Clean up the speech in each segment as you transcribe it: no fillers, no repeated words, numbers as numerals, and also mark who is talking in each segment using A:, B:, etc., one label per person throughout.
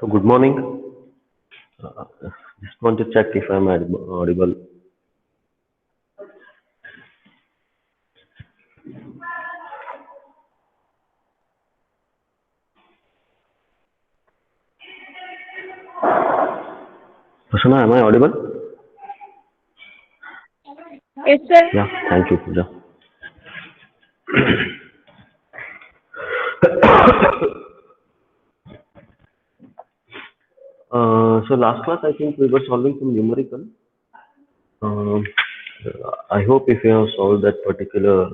A: So good morning. Uh, just want to check if I'm audible. Prasanna, am I audible?
B: Yes, sir.
A: Yeah, thank you, Pooja. So last class I think we were solving some numerical. Um, I hope if you have solved that particular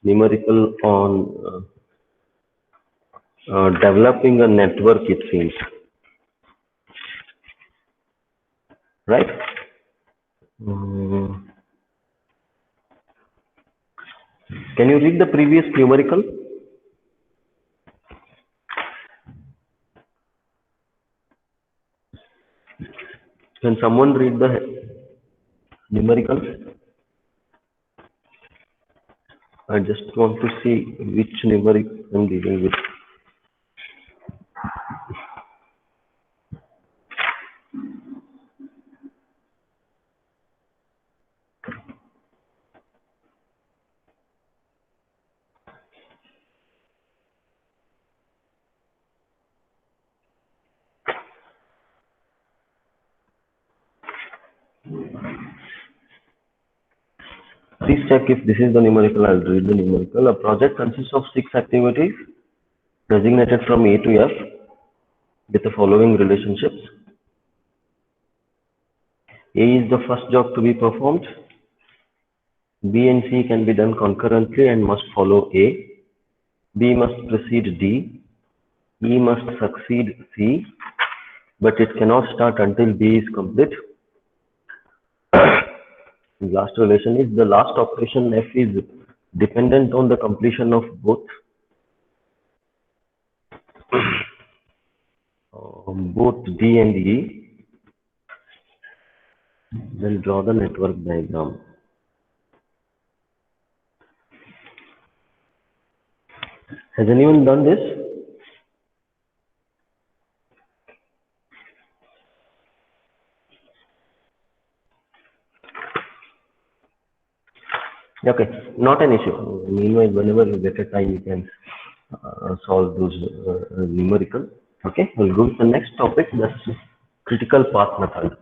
A: numerical on developing a network, it seems, right? Um, can you read the previous numerical? Can someone read the numerical? I just want to see which numeric I'm dealing with. Please check if this is the numerical. I'll read the numerical. A project consists of 6 activities designated from A to F with the following relationships. A is the first job to be performed. B and C can be done concurrently and must follow A. B must precede D. E must succeed C, but it cannot start until B is complete. Last relation is the last operation F is dependent on the completion of both D and E. Then draw the network diagram. Has anyone done this? Okay, not an issue. Meanwhile, whenever you get a time, you can solve those numerical. Okay, we'll go to the next topic. That's critical path method.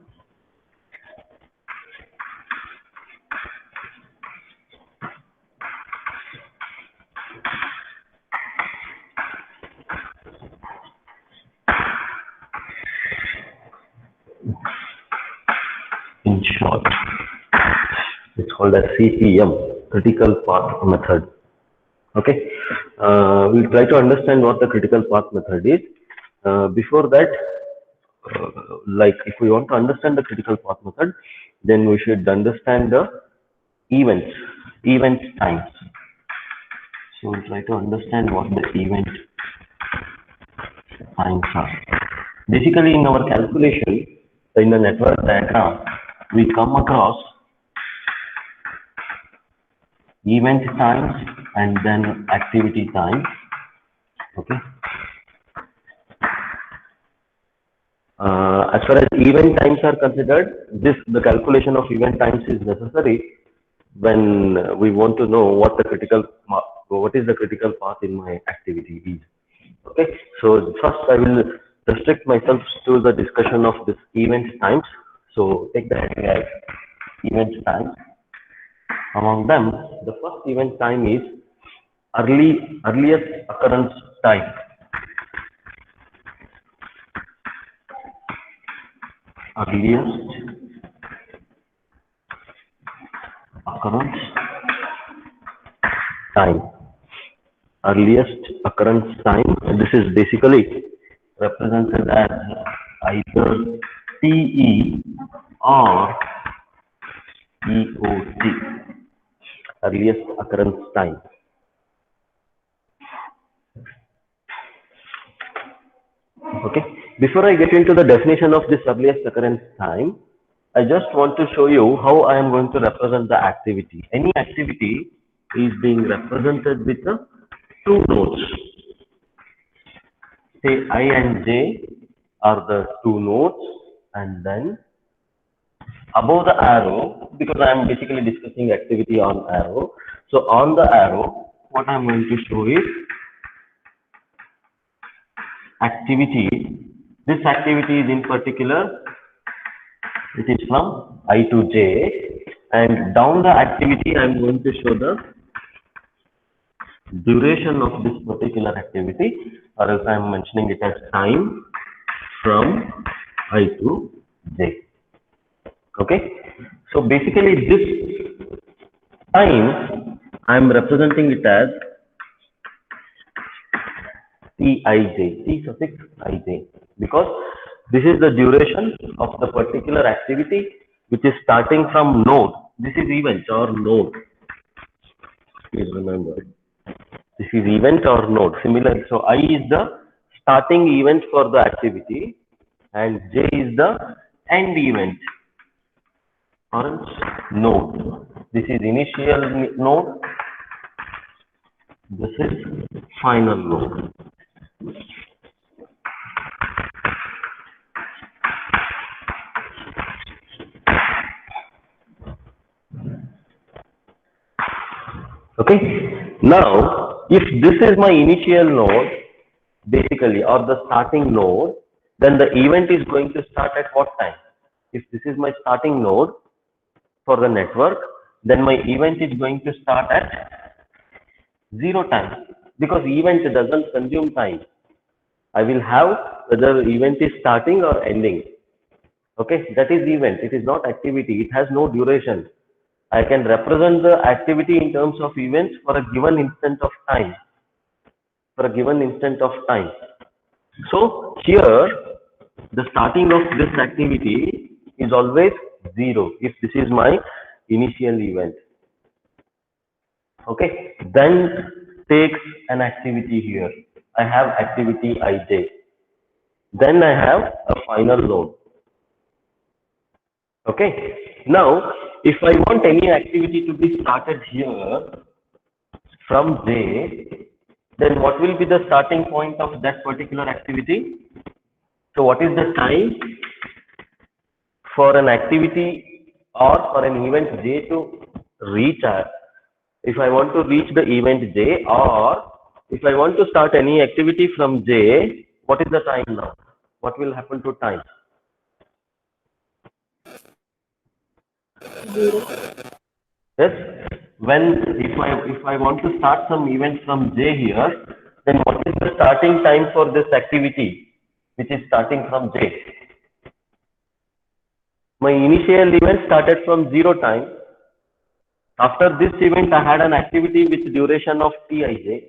A: In short, it's called as CPM, critical path method. Okay, we'll try to understand what the critical path method is. Before that, like if we want to understand the critical path method, then we should understand the event times. So we'll try to understand what the event times are. Basically, in our calculation, in the network diagram, we come across event times and then activity time. Okay. As far as event times are considered, the calculation of event times is necessary when we want to know what is the critical path in my activity is. Okay, so first I will restrict myself to the discussion of this event times. So take the heading as event times. Among them, the first event time is earliest occurrence time. Earliest occurrence time. Earliest occurrence time. And this is basically represented as either TE or EOT. Earliest occurrence time. Okay. Before I get into the definition of this earliest occurrence time, I just want to show you how I am going to represent the activity. Any activity is being represented with two nodes. Say I and J are the two nodes, and then above the arrow, because I am basically discussing activity on arrow. So on the arrow, what I'm going to show is activity. This activity is in particular, it is from I to j, and down the activity I'm going to show the duration of this particular activity, or else I'm mentioning it as time from I to j. Okay, so basically this time I'm representing it as Tij, T suffix ij, because this is the duration of the particular activity which is starting from node. This is event or node. Please remember, this is event or node. Similarly, so I is the starting event for the activity, and j is the end event or node. This is initial node. This is final node. Okay. Now, if this is my initial node, basically, or the starting node, then the event is going to start at what time? If this is my starting node for the network, then my event is going to start at 0 time, because event doesn't consume time. I will have whether event is starting or ending. Okay, that is event. It is not activity. It has no duration. I can represent the activity in terms of events for a given instant of time. For a given instant of time. So here, the starting of this activity is always 0 if this is my initial event. Okay, then takes an activity here. I have activity ij. Then I have a final node. Okay, now if I want any activity to be started here from j, then what will be the starting point of that particular activity? So what is the time for an activity or for an event j to reach? If I want to reach the event j, or if I want to start any activity from j, what is the time now? What will happen to time? Yes, when if I want to start some event from j here, then what is the starting time for this activity which is starting from j? My initial event started from 0 time. After this event, I had an activity with duration of Tij.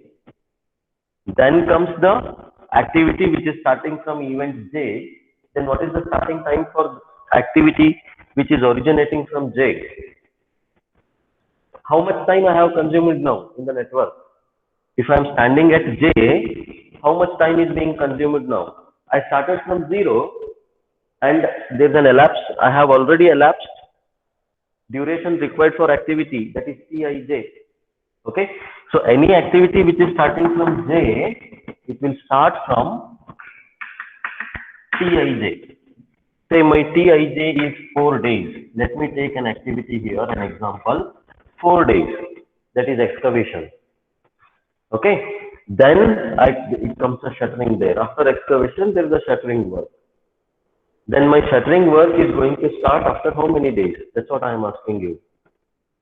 A: Then comes the activity which is starting from event j. Then what is the starting time for activity which is originating from j? How much time I have consumed now in the network? If I am standing at j, how much time is being consumed now? I started from 0 and there's an elapsed, I have already elapsed duration required for activity, that is Tij. Okay, so any activity which is starting from j, it will start from Tij. Say my Tij is 4 days. Let me take an activity here, an example, 4 days, that is excavation. Okay, then it comes a shuttering there. After excavation, there is a shuttering work. Then my shuttering work is going to start after how many days? That's what I am asking you.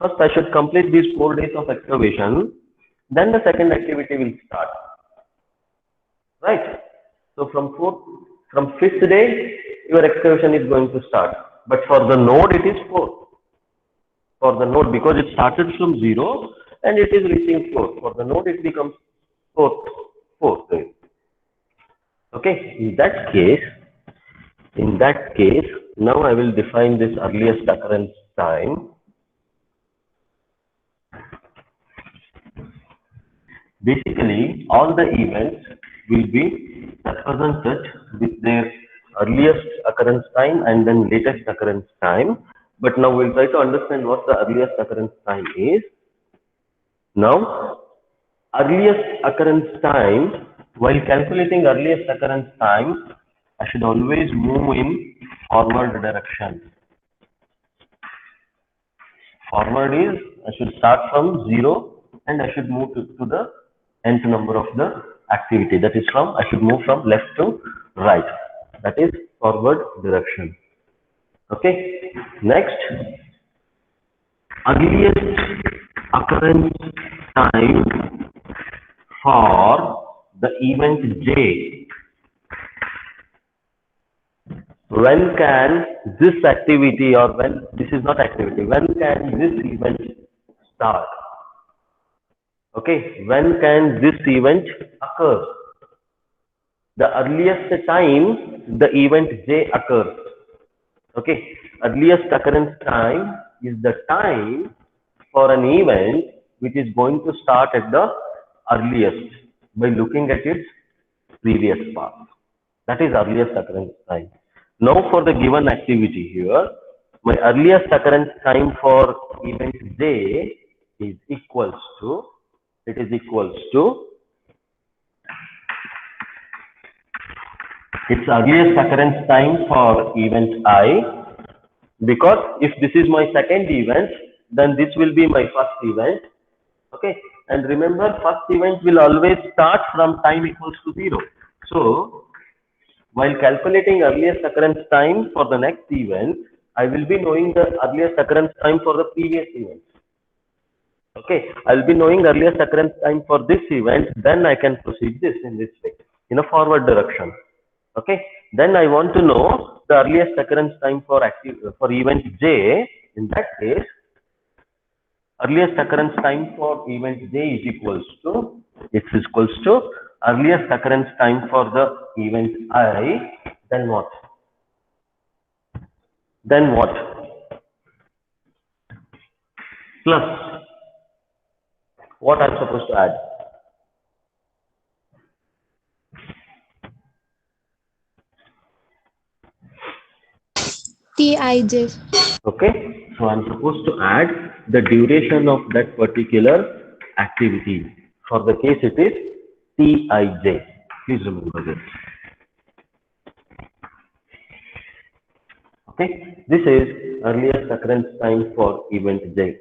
A: First, I should complete these 4 days of excavation. Then the second activity will start. Right? So from fifth day, your excavation is going to start. But for the node, it is 4. For the node, because it started from 0 and it is reaching 4. For the node, it becomes 4th day. Okay? In that case, now I will define this earliest occurrence time. Basically, all the events will be represented with their earliest occurrence time and then latest occurrence time. But now we'll try to understand what the earliest occurrence time is. Now, earliest occurrence time, while calculating earliest occurrence time, I should always move in forward direction. Forward is I should start from 0 and I should move to the nth number of the activity. That is from, I should move from left to right. That is forward direction. Okay. Next, earliest occurrence time for the event J. When can this activity, or when this is not activity, when can this event start? Okay, when can this event occur? The earliest time the event J occurs. Okay, earliest occurrence time is the time for an event which is going to start at the earliest by looking at its previous path. That is earliest occurrence time. Now for the given activity here, my earliest occurrence time for event J is equals to, it is equals to its earliest occurrence time for event I, because if this is my second event, then this will be my first event. Okay, and remember, first event will always start from time equals to 0. So while calculating earliest occurrence time for the next event, I will be knowing the earliest occurrence time for the previous event. Okay, I will be knowing earliest occurrence time for this event, then I can proceed this in this way, in a forward direction. Okay, then I want to know the earliest occurrence time for event J. In that case, earliest occurrence time for event J is equals to, it's equals to earliest occurrence time for the event I, then what? Then what? Plus what I'm supposed to add?
B: Tij.
A: Okay, so I'm supposed to add the duration of that particular activity. For the case it is Tij. Please remember this. Okay, this is earliest occurrence time for event J.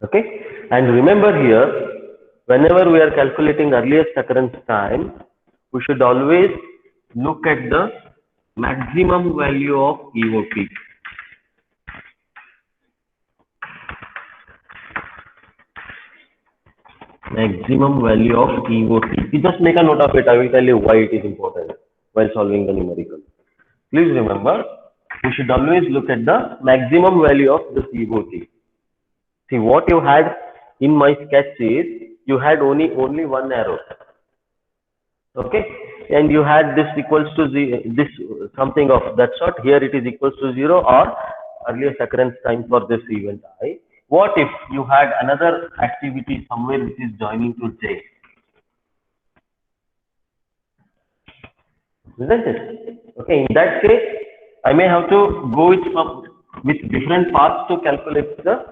A: Okay, and remember here, whenever we are calculating earliest occurrence time, we should always look at the maximum value of EOT. Maximum value of EOT. You just make a note of it. I will tell you why it is important while solving the numerical. Please remember, we should always look at the maximum value of this EOT. See, what you had in my sketch is, you had only one arrow. Okay, and you had this equals to this something of that sort. Here it is equals to 0 or earliest occurrence time for this event I. What if you had another activity somewhere which is joining to J? Isn't it? Okay, in that case, I may have to go with different paths to calculate the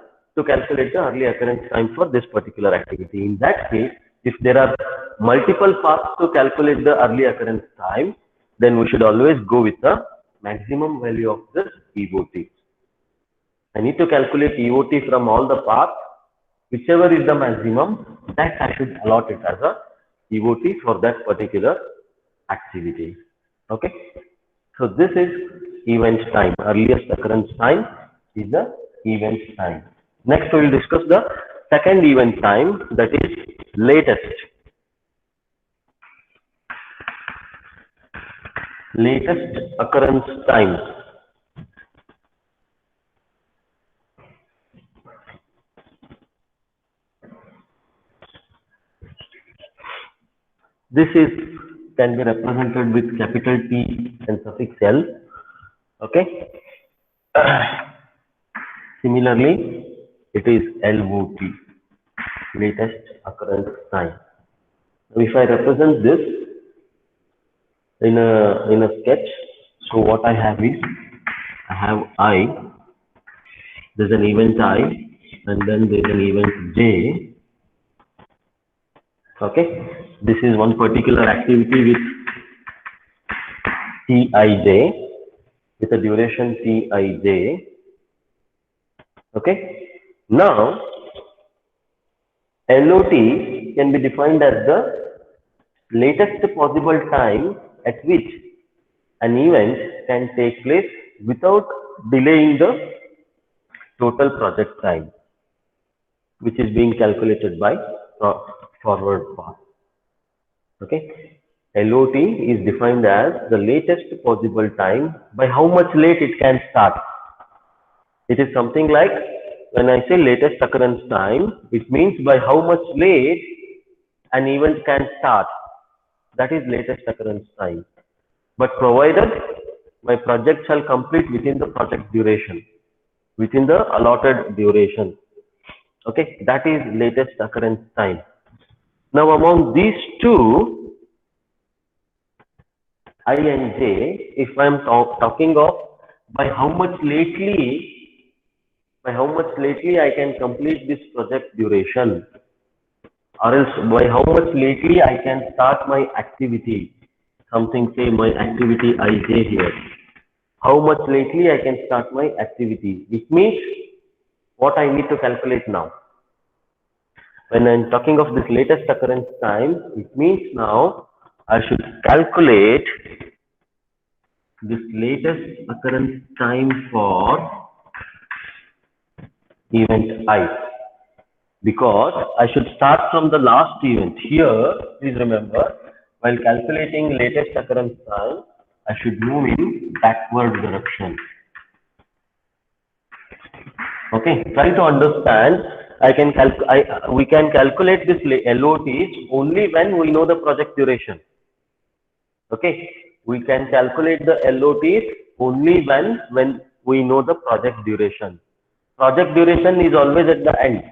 A: early occurrence time for this particular activity. In that case, if there are multiple paths to calculate the early occurrence time, then we should always go with the maximum value of this EOT. I need to calculate EOT from all the paths, whichever is the maximum, that I should allot it as a EOT for that particular activity. Okay, so this is event time. Earliest occurrence time is the event time. Next, we will discuss the second event time, that is latest. Latest occurrence time. This is can be represented with capital T and suffix L. Okay. Similarly, it is LOT, latest occurrence time. Now, if I represent this in a sketch, so what I have is, I have I, there's an event I, and then there's an event J. Okay, This is one particular activity with Tij, with a duration Tij. Okay. Now, LOT can be defined as the latest possible time at which an event can take place without delaying the total project time, which is being calculated by forward path. Okay. LOT is defined as the latest possible time by how much late it can start. It is something like, when I say latest occurrence time, it means by how much late an event can start. That is latest occurrence time. But provided my project shall complete within the project duration, within the allotted duration. Okay, that is latest occurrence time. Now, among these two, I and j, if I am talking of by how much lately I can complete this project duration, or else by how much lately I can start my activity, something say my activity Ij here. How much lately I can start my activity. It means what I need to calculate now. When I'm talking of this latest occurrence time, it means now I should calculate this latest occurrence time for event I, because I should start from the last event. Here, please remember, while calculating latest occurrence time, I should move in backward direction. Okay, try to understand. We can calculate this LOTs only when we know the project duration. Okay, we can calculate the LOTs only when we know the project duration. Project duration is always at the end.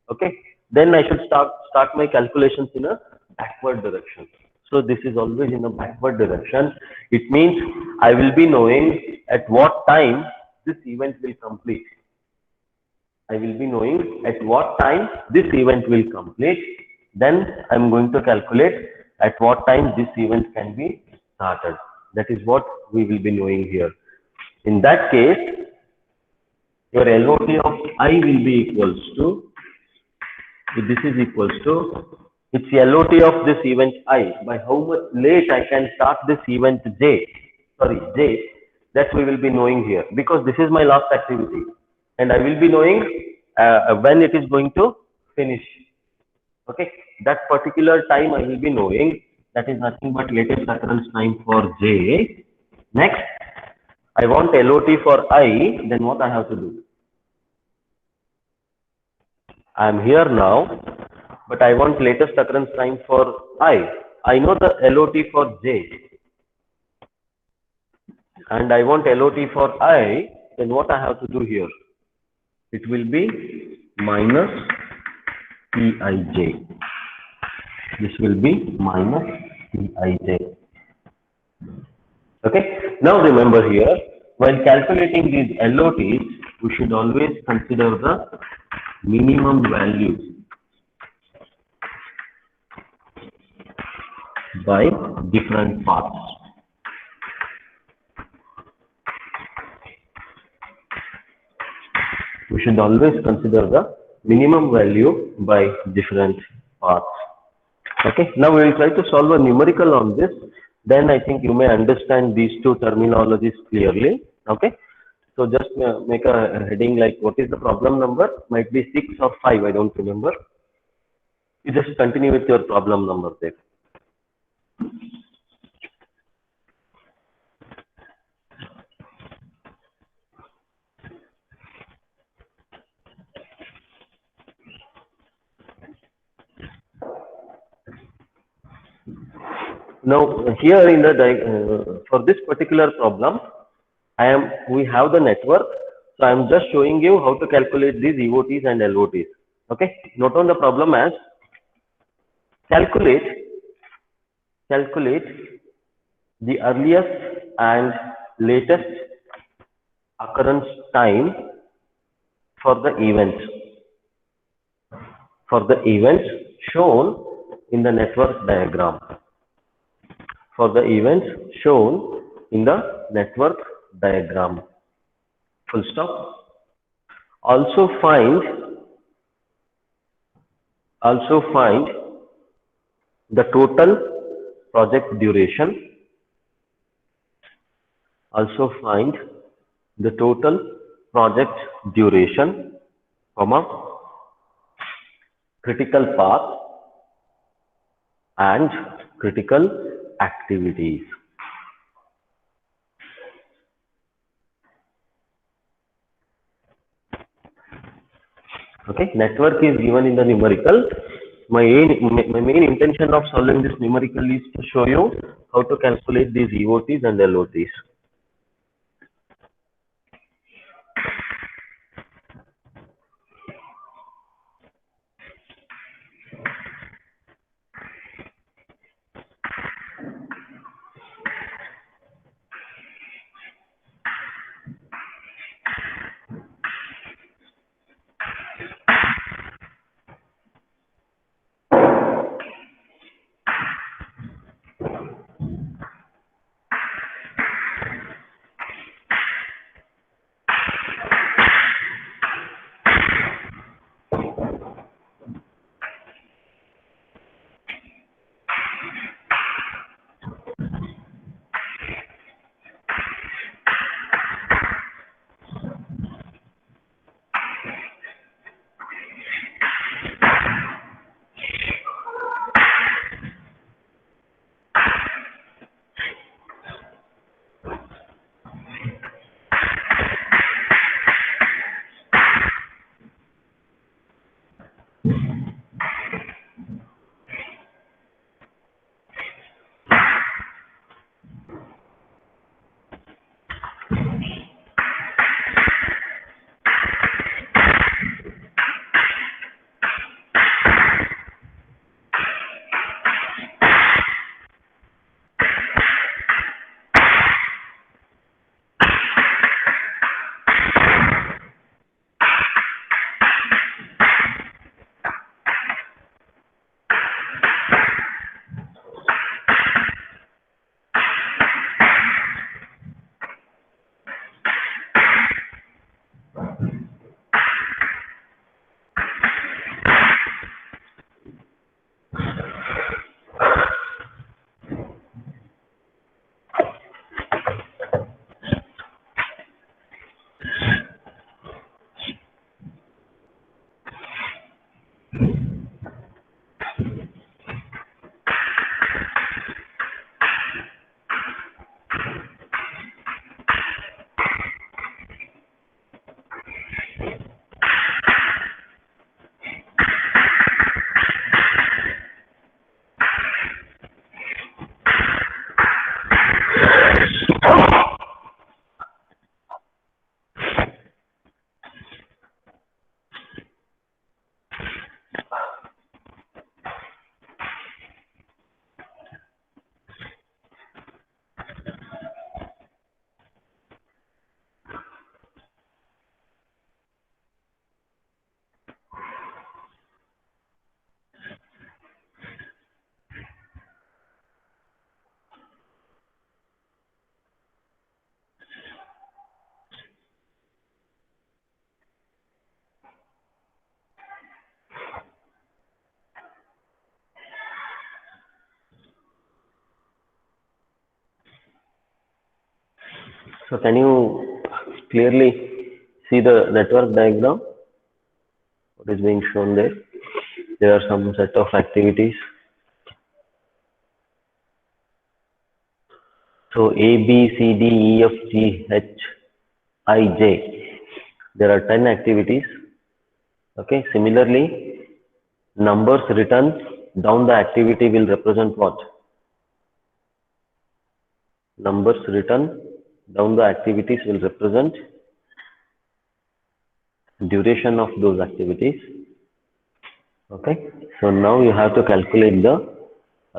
A: Okay, then I should start my calculations in a backward direction. So this is always in a backward direction. It means I will be knowing at what time this event will complete. I will be knowing at what time this event will complete. Then I'm going to calculate at what time this event can be started. That is what we will be knowing here. In that case, your LOT of I will be equals to, this is equals to, it's LOT of this event I, by how much late I can start this event J, that we will be knowing here, because this is my last activity and I will be knowing when it is going to finish. Okay, that particular time I will be knowing. That is nothing but latest occurrence time for J. Next, I want LOT for I, then what I have to do? I am here now, but I want latest occurrence time for I. I know the LOT for J, and I want LOT for I, then what I have to do here? It will be minus Tij. This will be minus Tij. Okay. Now remember here, while calculating these LOTs, we should always consider the minimum values by different paths. We should always consider the minimum value by different paths. Okay, now we will try to solve a numerical on this. Then I think you may understand these two terminologies clearly. Okay, so just make a heading like what is the problem number? Might be 6 or 5, I don't remember. You just continue with your problem number there. Now here in the for this particular problem, we have the network. So I am just showing you how to calculate these EOTs and LOTs. Okay, note on the problem as calculate the earliest and latest occurrence time for the events shown in the network diagram for the events shown in the network diagram. Full stop. Also find the total project duration. Also find the total project duration, comma, critical path and critical activities. Okay, network is given in the numerical. My main intention of solving this numerical is to show you how to calculate these EOTs and LOTs. So can you clearly see the network diagram? What is being shown there? There are some set of activities. So A, B, C, D, E, F, G, H, I, J. There are 10 activities. Okay. Similarly, numbers written down the activity will represent what? Numbers written down the activities will represent duration of those activities. Okay. So now you have to calculate the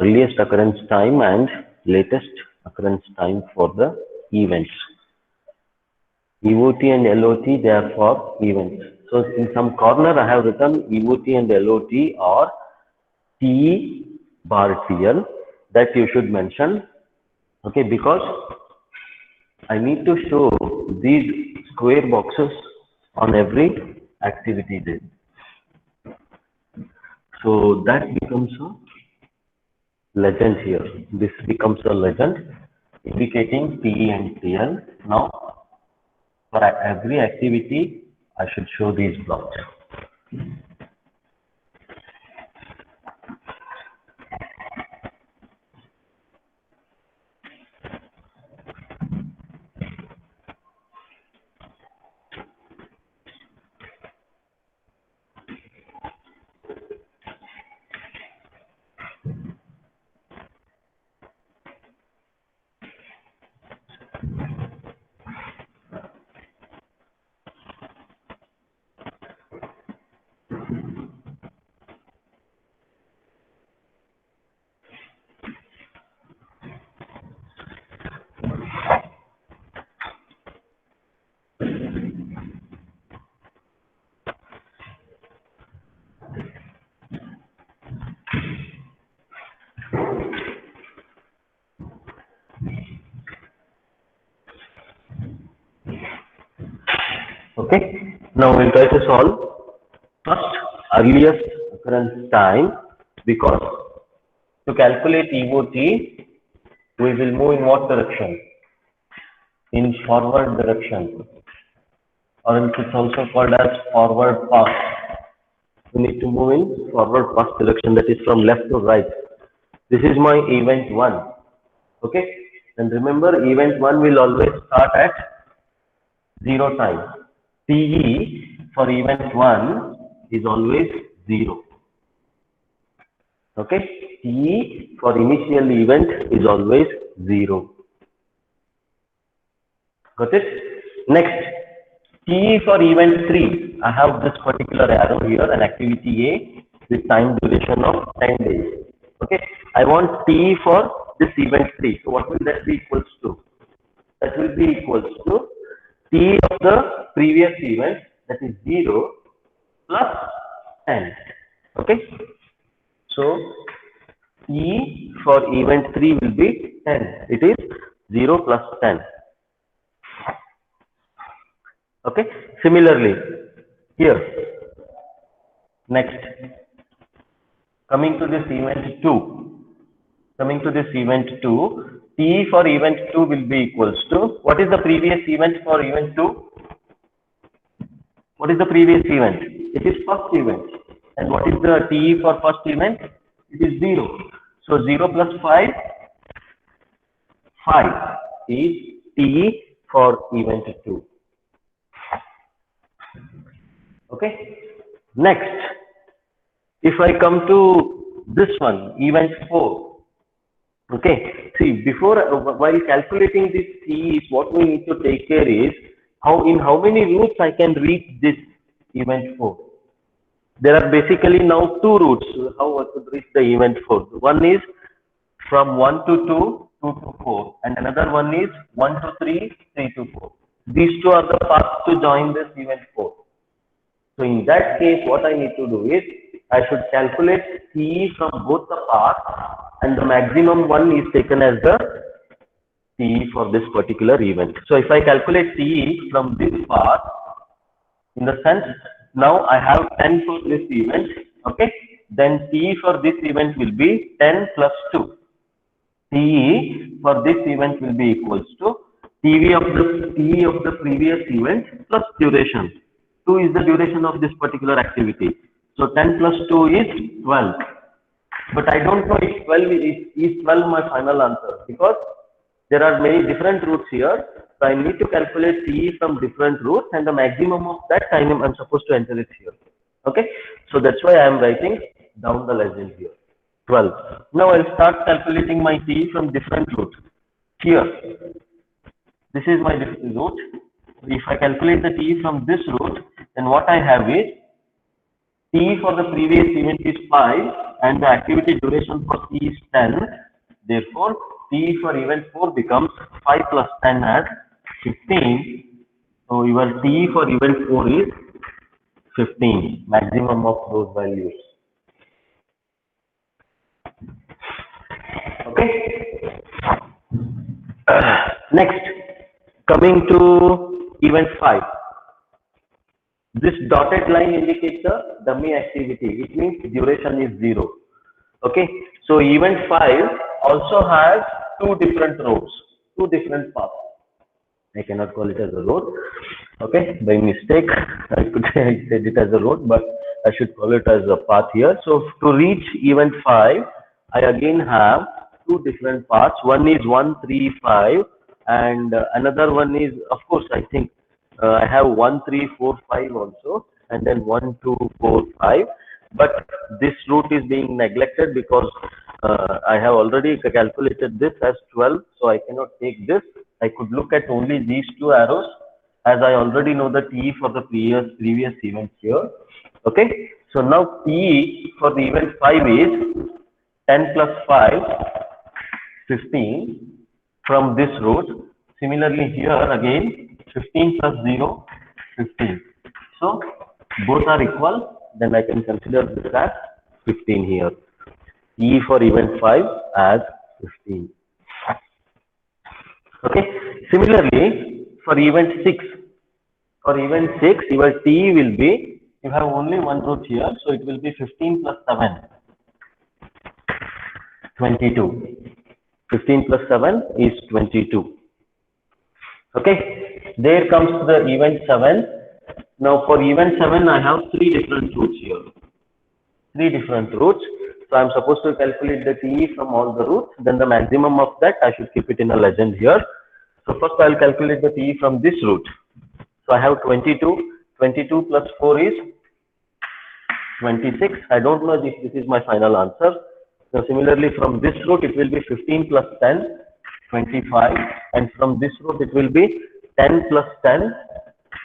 A: earliest occurrence time and latest occurrence time for the events. EOT and LOT, they are for events. So in some corner I have written EOT and LOT or T bar TL, that you should mention. Okay, because I need to show these square boxes on every activity day. So that becomes a legend here. This becomes a legend indicating TE and TL. Now, for every activity, I should show these blocks. Okay, now we'll try to solve first earliest occurrence time, because to calculate EOT, we will move in what direction? In forward direction, or else it's also called as forward pass. We need to move in forward pass direction, that is from left to right. This is my event 1. Okay, and remember, event 1 will always start at 0 time. TE for event 1 is always 0. Okay, TE for initial event is always 0. Got it? Next, TE for event 3. I have this particular arrow here, an activity A with time duration of 10 days. Okay, I want TE for this event 3. So what will that be equals to? That will be equals to T of the previous event, that is 0 plus 10. Okay, so T for event 3 will be 10. It is 0 plus 10. Okay, similarly here, next, coming to this event 2, T for event 2 will be equals to, what is the previous event for event 2? What is the previous event? It is first event. And what is the TE for first event? It is 0. So 0 plus 5, 5 is TE for event 2. Okay. Next, if I come to this one, event 4. Okay. See, before, while calculating this TE, what we need to take care is, how many routes I can reach this event 4. There are basically now 2 routes how I could reach the event 4. One is from 1 to 2, 2 to 4, and another one is 1 to 3, 3 to 4. These two are the paths to join this event 4. So in that case, what I need to do is, I should calculate TE from both the paths, and the maximum one is taken as the TE for this particular event. So if I calculate TE from this path, in the sense, now I have 10 for this event, okay, then TE for this event will be 10 plus 2. TE for this event will be equals to TE of the previous event plus duration. 2 is the duration of this particular activity. So 10 plus 2 is 12. But I don't know if 12 is 12 my final answer, because there are many different routes here. So I need to calculate TE from different routes, and the maximum of that time I'm supposed to enter it here. Okay. So that's why I am writing down the legend here. 12. Now I'll start calculating my TE from different routes. Here, this is my route. If I calculate the TE from this route, then what I have is, T for the previous event is 5 and the activity duration for T is 10. Therefore, T for event 4 becomes 5 plus 10 as 15. So, your T for event 4 is 15, maximum of those values. Okay. Next, coming to event 5. This dotted line indicates the dummy activity. It means duration is 0. Okay. So event 5 also has two different roads, two different paths. I cannot call it as a road. Okay, by mistake, I could I said it as a road, but I should call it as a path here. So to reach event 5, I again have two different paths. One is 135, and another one is, of course, I think I have 1345 also, and then 1245. But this route is being neglected because I have already calculated this as 12, so I cannot take this. I could look at only these two arrows as I already know the TE for the previous event here. Okay, so now TE for the event 5 is 10 plus 5, 15 from this route. Similarly here again 15 plus 0, 15. So both are equal, then I can consider this as 15 here. E for event 5 as 15. Okay. Similarly, for event 6, your T will be, you have only one route here, so it will be 15 plus 7, 22. 15 plus 7 is 22. Okay. There comes the event 7. Now for event 7, I have three different routes here. Three different routes. So I'm supposed to calculate the TE from all the routes. Then the maximum of that, I should keep it in a legend here. So first I'll calculate the TE from this route. So I have 22. 22 plus 4 is 26. I don't know if this is my final answer. So similarly from this route, it will be 15 plus 10, 25. And from this route, it will be 10 plus 10,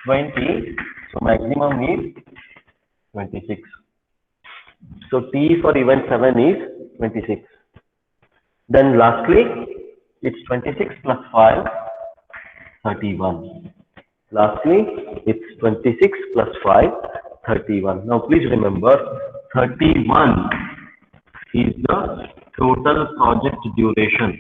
A: 20. So maximum is 26. So T for event 7 is 26. Then lastly, it's 26 plus 5, 31. Lastly, it's 26 plus 5, 31. Now please remember, 31 is the total project duration.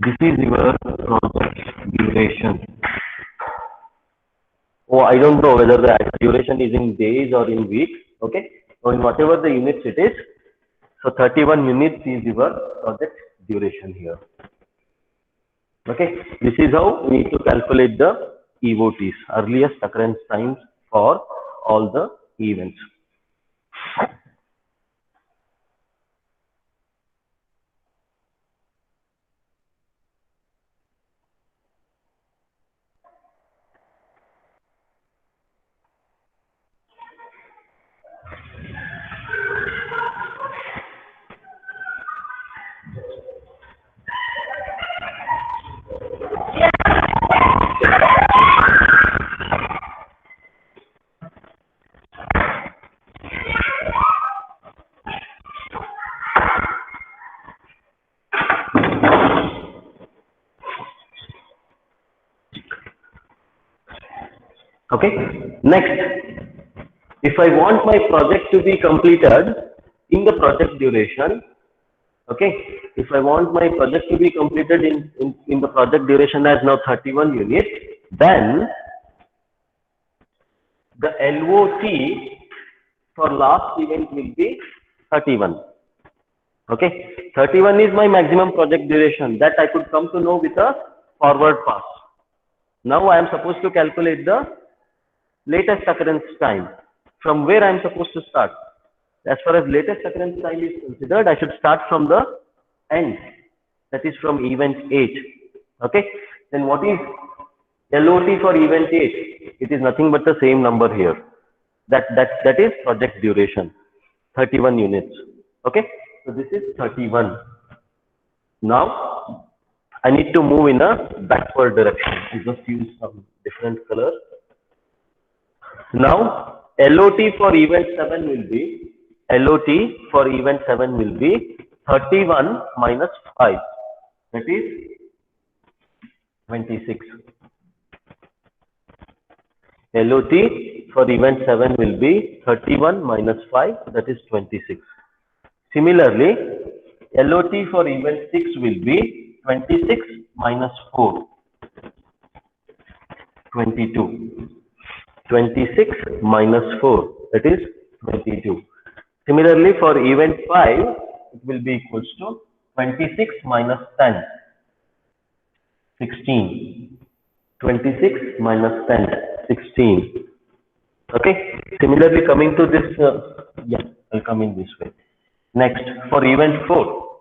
A: This is your project duration. Oh, I don't know whether the duration is in days or in weeks. Okay, so in whatever the units it is, so 31 units is your project duration here. Okay, this is how we need to calculate the EOTs, earliest occurrence times, for all the events. Okay, next, if I want my project to be completed in the project duration, okay, if I want my project to be completed in the project duration as now 31 units, then the LOT for last event will be 31. Okay, 31 is my maximum project duration that I could come to know with a forward pass. Now I am supposed to calculate the latest occurrence time. From where I am supposed to start? As far as latest occurrence time is considered, I should start from the end. That is from event 8. Okay. Then what is LOT for event 8? It is nothing but the same number here. That is project duration. 31 units. Okay. So this is 31. Now I need to move in a backward direction. I just use some different color. Now, LOT for event 7 will be, 31 minus 5. That is 26. LOT for event 7 will be 31 minus 5, that is 26. Similarly, LOT for event 6 will be 26 minus 4, 22. 26 minus 4, that is 22. Similarly, for event 5, it will be equals to 26 minus 10, 16. 26 minus 10, 16. Okay. Similarly, coming to this, yeah, I'll come in this way. Next, for event 4.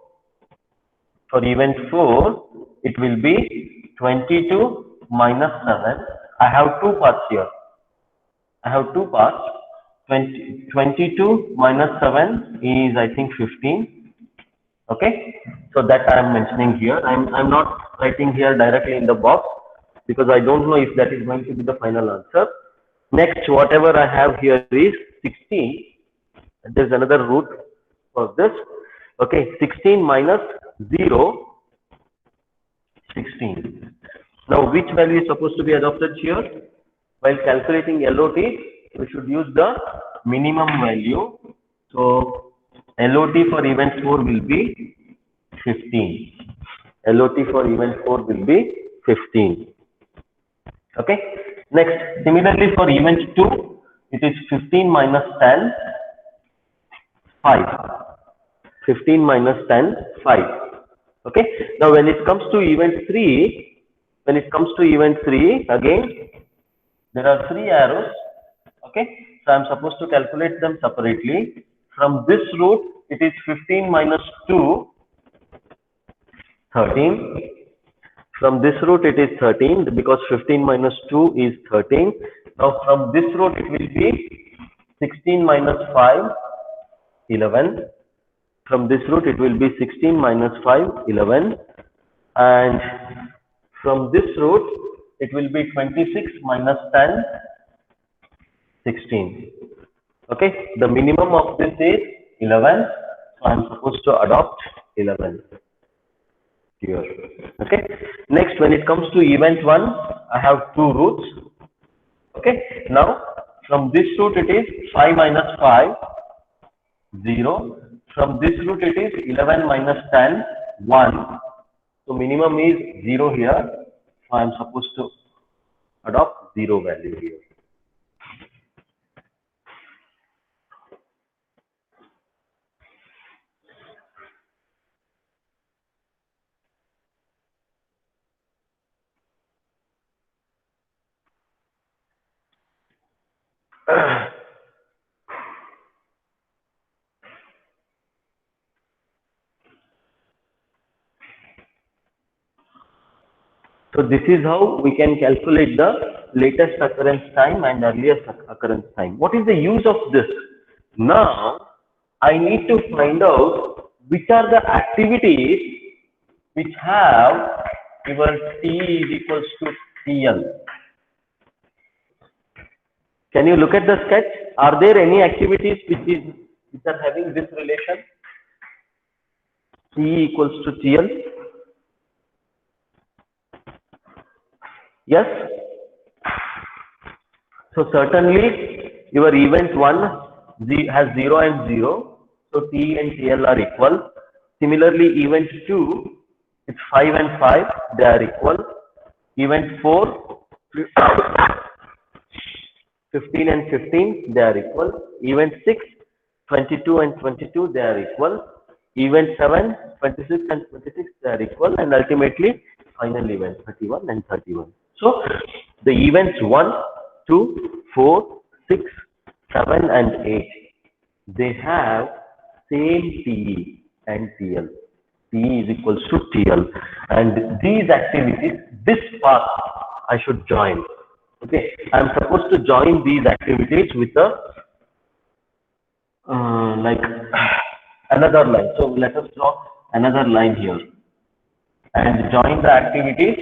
A: For event 4, it will be 22 minus 7. I have two parts here. I have two parts. 22 minus 7 is, I think, 15. Okay. So that I am mentioning here. I'm not writing here directly in the box because I don't know if that is going to be the final answer. Next, whatever I have here is 16. There's another root for this. Okay. 16 minus 0, 16. Now, which value is supposed to be adopted here? While calculating LOT, we should use the minimum value. So, LOT for event 4 will be 15. LOT for event 4 will be 15. Okay. Next, similarly for event 2, it is 15 minus 10, 5. 15 minus 10, 5. Okay. Now, when it comes to event 3, again, there are 3 arrows. Okay. So, I am supposed to calculate them separately. From this root, it is 15 minus 2, 13. From this root, it is 13 because 15 minus 2 is 13. Now, from this root, it will be 16 minus 5, 11. From this root, it will be 16 minus 5, 11. And from this root, it will be 26 minus 10, 16. Okay. The minimum of this is 11. So, I am supposed to adopt 11. Here. Okay. Next, when it comes to event 1, I have two roots. Okay. Now, from this root, it is 5 minus 5, 0. From this root, it is 11 minus 10, 1. So, minimum is 0 here. So, I am supposed to adopt 0 value here. So, this is how we can calculate the latest occurrence time and earliest occurrence time. What is the use of this? Now, I need to find out which are the activities which have your T is equals to TL. Can you look at the sketch? Are there any activities which are having this relation? T equals to TL? Yes? So certainly your event 1 has 0 and 0. So T and TL are equal. Similarly, event 2, it's 5 and 5, they are equal. Event 4, 15 and 15, they are equal. Event 6, 22 and 22, they are equal. Event 7, 26 and 26, they are equal. And ultimately, final event 31 and 31. So, the events 1, 2, 4, 6, 7 and 8, they have same TE and TL. TE is equals to TL. And these activities, this path I should join. Okay, I am supposed to join these activities with a like another line. So let us draw another line here and join the activities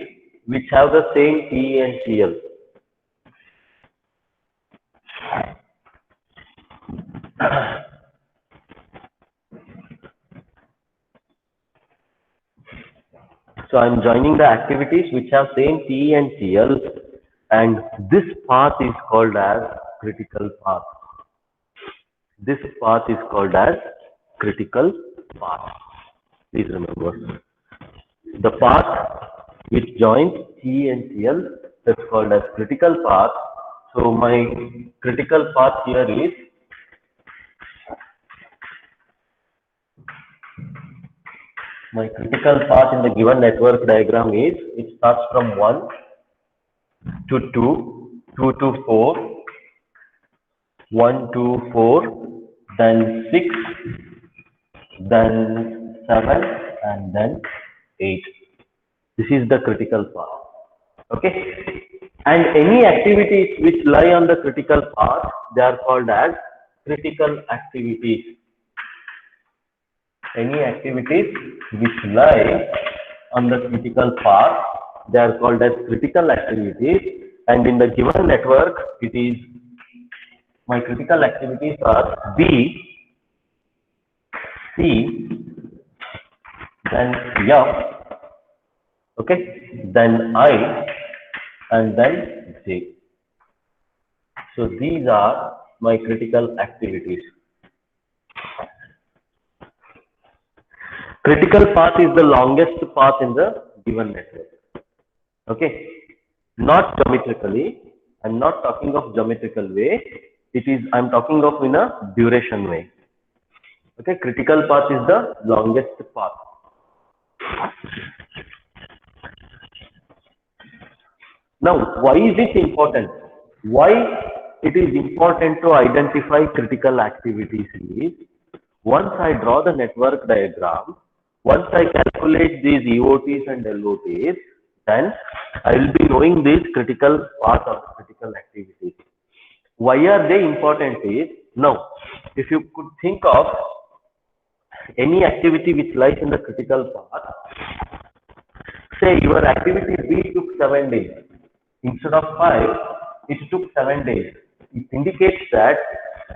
A: which have the same T and TL. So I am joining the activities which have same T and TL, and this path is called as critical path. This path is called as critical path. Please remember, the path which joins T and TL is called as critical path. So my critical path here is my critical path in the given network diagram is, it starts from 1 to 2, 2 to 4, 1 to 4, then 6, then 7, and then 8. This is the critical path. Okay. And any activities which lie on the critical path, they are called as critical activities. Any activities which lie on the critical path, they are called as critical activities. And in the given network, it is, my critical activities are B, C, then F, okay, then I, and then J. So these are my critical activities. Critical path is the longest path in the given network. Okay, not geometrically. I'm not talking of geometrical way. It is, I'm talking of in a duration way. Okay, critical path is the longest path. Now, why is it important? Why it is important to identify critical activities is, once I draw the network diagram, once I calculate these EOTs and LOTs, then I will be knowing these critical path or critical activities. Why are they important is, now, if you could think of any activity which lies in the critical path, say your activity B took 7 days. Instead of 5, it took 7 days. It indicates that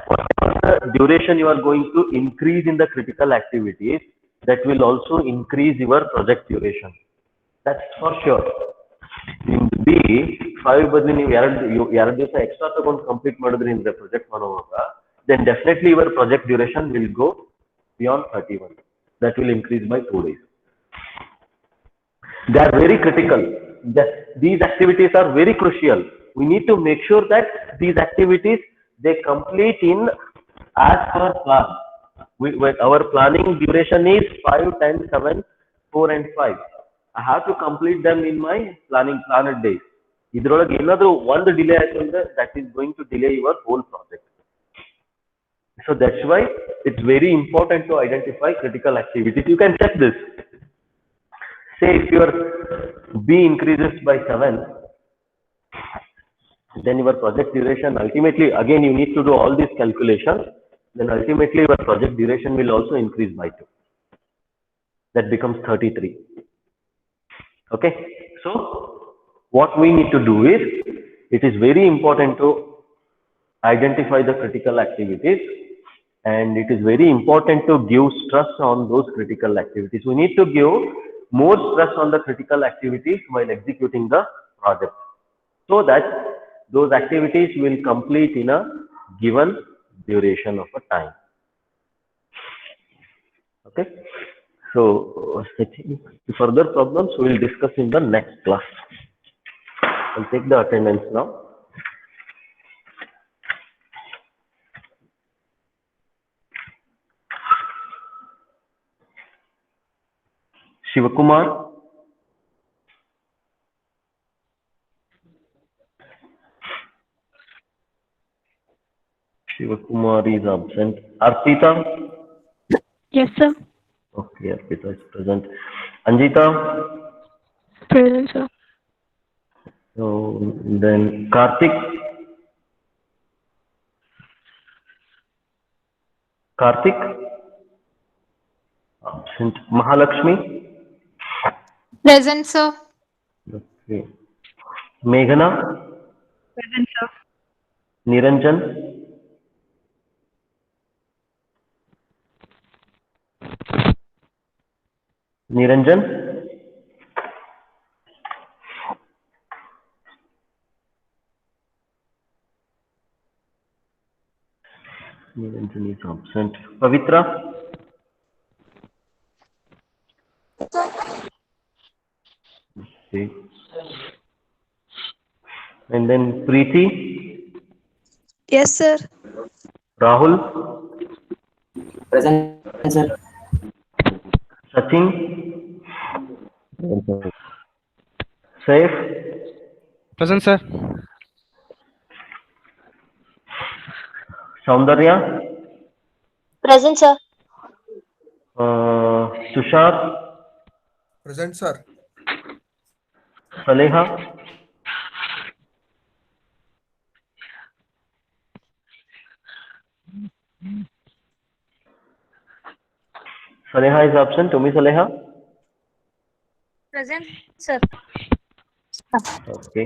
A: whatever the duration you are going to increase in the critical activities, that will also increase your project duration. That's for sure. In B, 5 ಬದಲು ನೀವು ಎರಡು ದಿವಸ extra ತಗೊಂಡು complete ಮಾಡಿದ್ರಿ ಅಂದ್ರೆ project ಮಾಡುವಾಗ, then definitely your project duration will go beyond 31. That will increase by 2 days. They are very critical. These activities are very crucial. We need to make sure that these activities, they complete in as per plan. Our planning duration is 5, 10, 7, 4 and 5. I have to complete them in my planned days. Idrolaga enadru one delay aaytu andre, that is going to delay your whole project. So that's why it's very important to identify critical activities. You can check this. Say if your B increases by 7, then your project duration, ultimately, again you need to do all these calculations, then ultimately your project duration will also increase by 2. That becomes 33. Okay. So what we need to do is, it is very important to identify the critical activities, and it is very important to give stress on those critical activities. We need to give more stress on the critical activities while executing the project, so that those activities will complete in a given duration of a time. Okay. So further problems we will discuss in the next class. I'll take the attendance now. Shivakumar. Shivakumar is absent. Arpita?
B: Yes, sir.
A: Okay, Arpita is present. Anjita?
B: Present, sir.
A: So then Karthik? Karthik? Absent. Mahalakshmi?
C: Present, sir.
A: Okay. Meghana?
B: Present, sir.
A: Niranjan? Niranjan? Anthony is absent. Pavitra? Okay. And then Preeti?
C: Yes, sir.
A: Rahul?
D: Present, sir.
A: Sachin? Saif?
E: Present, sir.
A: Saundarya?
F: Present, sir.
A: Tushar?
G: Present, sir.
A: Saleha? Saleha is absent. Tumi Saleha?
F: Present, sir.
A: Okay.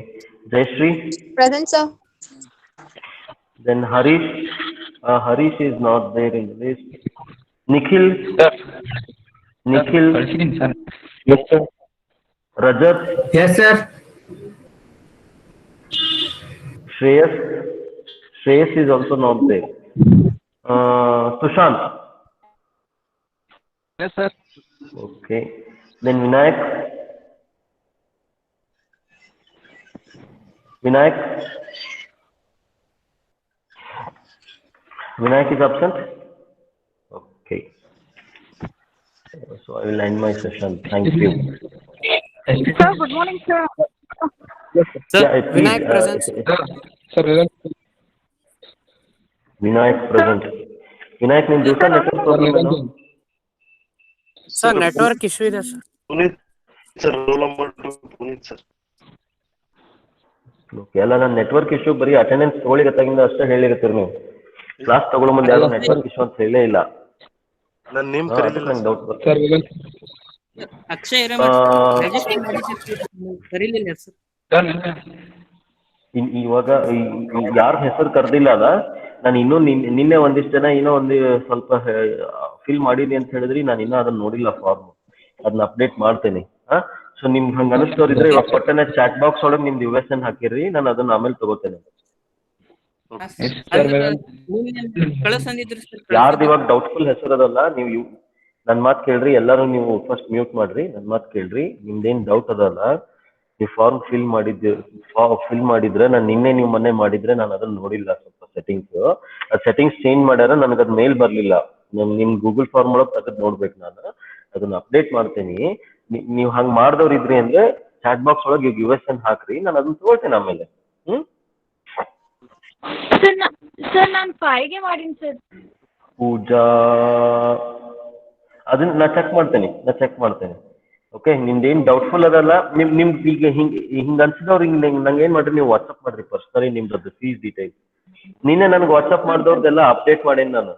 A: Jayashree?
C: Present, sir.
A: Then Harish? Harish is not there in the list. Nikhil?
E: Sir.
A: Nikhil?
E: Sir.
A: Yes, sir. Rajat?
D: Yes, sir.
A: Shreyas? Shreyas is also not there. Sushant?
E: Yes, sir.
A: Okay. Then Vinayak? Vinayak? Vinayak is absent? Okay. So I will end my session. Thank you.
B: Sir, good morning, sir.
A: Yeah, please,
D: Vinayak present.
E: Sir, present.
A: Vinayak present. Vinayak, ನಿನ್ ದಿವಸ network problem ಏನು?
D: Sir, network issue ಇದೆ sir.
H: Punit sir, roll number 2, Punit sir.
A: ಎಲ್ಲ ನನ್ನ network issue ಬರೀ attendance ತಗೊಳ್ಳಿಗತ್ತಾಗಿಂದ ಅಷ್ಟೇ ಹೇಳಿರ್ತೀರಿ ನೀವು. Class ತಗೊಳ್ಳೋ ಮುಂದೆ ಯಾರು ನೆಟ್ವರ್ಕ್ ಇಶ್ಯೂ ಅಂತ ಹೇಳೇ ಇಲ್ಲ.
H: ನನ್ನ ನೇಮ್ ಕರೀಲಿಲ್ಲ
A: ನಂಗೆ ಡೌಟ್ ಬರ್ತದೆ.
E: Sir, present.
D: ಅಕ್ಷಯ್ ಕರೀಲಿಲ್ಲ ಸರ್.
A: ಇವಾಗ ಯಾರ ಹೆಸರು ಕರೆದಿಲ್ಲ ಅದ ನಾನು ಇನ್ನೂ ನಿನ್ನೆ ಒಂದಿಷ್ಟು ಜನ ಇನ್ನೂ ಒಂದು ಸ್ವಲ್ಪ ಫಿಲ್ ಮಾಡೀನಿ ಅಂತ ಹೇಳಿದ್ರಿ, ನಾನು ಇನ್ನೂ ಅದನ್ನ ನೋಡಿಲ್ಲ ಫಾರ್ಮ್, ಅದನ್ನ ಅಪ್ಡೇಟ್ ಮಾಡ್ತೇನೆ. ಸೊ ನಿಮ್ಗೆ ಹಂಗ ಅನಿಸ್ತವ್ರಿದ್ರೆ ಇವಾಗ ಕೊಟ್ಟನೆ ಚಾಟ್ ಬಾಕ್ಸ್ ಒಳಗೆ ನಿಮ್ದು USN ಹಾಕಿರ್ರಿ, ನಾನು ಅದನ್ನ ಆಮೇಲೆ ತಗೋತೇನೆ. ಯಾರ್ದು ಇವಾಗ ಡೌಟ್ಫುಲ್ ಹೆಸರು ಅದಲ್ಲ, ನೀವು ನನ್ ಮಾತು ಕೇಳ್ರಿ, ಎಲ್ಲರೂ ನೀವು ಫಸ್ಟ್ ಮ್ಯೂಟ್ ಮಾಡ್ರಿ, ನನ್ ಮಾತು ಕೇಳ್ರಿ. ನಿಮ್ದೇನ್ ಡೌಟ್ ಅದಲ್ಲ, ನೀವು ಫಾರ್ಮ್ ಫಿಲ್ ಮಾಡಿದ್ರೆ ನಾನು ನಿನ್ನೆ ನೀವು ಮೊನ್ನೆ ಮಾಡಿದ್ರೆ ನಾನು ಅದನ್ನ ನೋಡಿಲ್ಲ. ಸ್ವಲ್ಪ ಸೆಟ್ಟಿಂಗ್ಸ್ ಸೆಟ್ಟಿಂಗ್ಸ್ ಚೇಂಜ್ ಮಾಡ್ಯಾರ, ನನಗೆ ಅದ್ ಮೇಲ್ ಬರ್ಲಿಲ್ಲ. ನಿಮ್ ಗೂಗಲ್ ಫಾರ್ಮ್ ಒಳಗೆ ತೆಗೆದು ನೋಡ್ಬೇಕು, ನಾನು ಅದನ್ನ ಅಪ್ಡೇಟ್ ಮಾಡ್ತೇನೆ. ನೀವು ಹಂಗ್ ಮಾಡ್ದವ್ರು ಇದ್ರಿ ಅಂದ್ರೆ ಚಾಟ್ ಬಾಕ್ಸ್ ಒಳಗೆ USN ಹಾಕ್ರಿ, ನಾನು ಅದನ್ನ ತಗೊಳ್ತೇನೆ ಆಮೇಲೆ.
B: ಸರ್ ನಾನು 5ಗೆ ಮಾಡೀನಿ ಸರ್.
A: ಪೂಜಾ, ಅದನ್ನ ನಾ ಚೆಕ್ ಮಾಡ್ತೇನೆ. ಓಕೆ, ನಿಮ್ದೇನ್ ಡೌಟ್ಫುಲ್ ಅದಲ್ಲ, ನಿಮ್ಗೆ ಈಗ ಹಿಂಗ ಅನ್ಸಿದವ್ರು ನಂಗೆ ಏನ್ ಮಾಡ್ರಿ, ನೀವು ವಾಟ್ಸಪ್ ಮಾಡ್ರಿ ಪರ್ಸನಲಿ ನಿಮ್ದು ಫೀಸ್ ಡೀಟೇಲ್ಸ್. ನಿನ್ನೆ ನನಗೆ ವಾಟ್ಸಪ್ ಮಾಡಿದವ್ರದ್ದೆಲ್ಲ ಅಪ್ಡೇಟ್ ಮಾಡೇನಿ ನಾನು.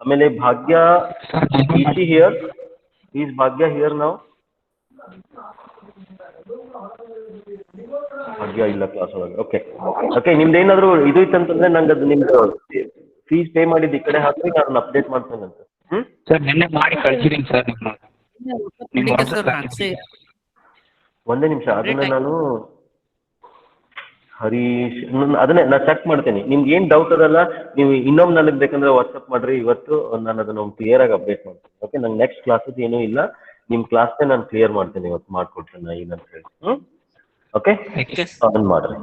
A: ಆಮೇಲೆ ಭಾಗ್ಯ ಈಸ್ ಭಾಗ್ಯ ಹಿಯರ್ ನಾವು? ಭಾಗ್ಯ ಇಲ್ಲ ಕ್ಲಾಸ್ ಒಳಗೆ. ಓಕೆ, ನಿಮ್ದೇನಾದ್ರು ಇದು ಇತ್ತಂತಂದ್ರೆ ನಂಗೆ ಅದು ನಿಮ್ದು ಫೀಸ್ ಪೇ ಮಾಡಿದ್ದು ಈ ಕಡೆ ಹಾಕಿ ನಾನು ಅಪ್ಡೇಟ್ ಮಾಡ್ತೇನಂತ.
E: ಸರ್, ನಿನ್ನೆ ಮಾಡಿ ಕಳ್ಸಿದೀನಿ ಸರ್
A: ಒಂದೇ ನಿಮಿಷ, ಅದನ್ನ ನಾನು ಹರೀಶ್ ಅದನ್ನೇ ನಾ ಚೆಕ್ ಮಾಡ್ತೇನೆ. ನಿಮ್ಗೆ ಏನ್ ಡೌಟ್ ಅದಲ್ಲ, ನೀವು ಇನ್ನೊಮ್ಮೆ ನನಗೆ ಬೇಕಂದ್ರೆ ವಾಟ್ಸಪ್ ಮಾಡ್ರಿ. ಇವತ್ತು ನಾನು ಅದನ್ನ ಕ್ಲಿಯರ್ ಆಗಿ ಅಪ್ಡೇಟ್ ಮಾಡ್ತೇನೆ. ಓಕೆ, ನಂಗೆ ನೆಕ್ಸ್ಟ್ ಕ್ಲಾಸಸ್ ಏನೂ ಇಲ್ಲ, ನಿಮ್ ಕ್ಲಾಸ್ನೇ ನಾನು ಕ್ಲಿಯರ್ ಮಾಡ್ತೇನೆ ಇವತ್ತು, ಮಾಡ್ಕೊಡ್ತೇನೆ ನಾ ಏನಂತ ಹೇಳಿ. ಓಕೆ, ಅದನ್ನ ಮಾಡ್ರಿ.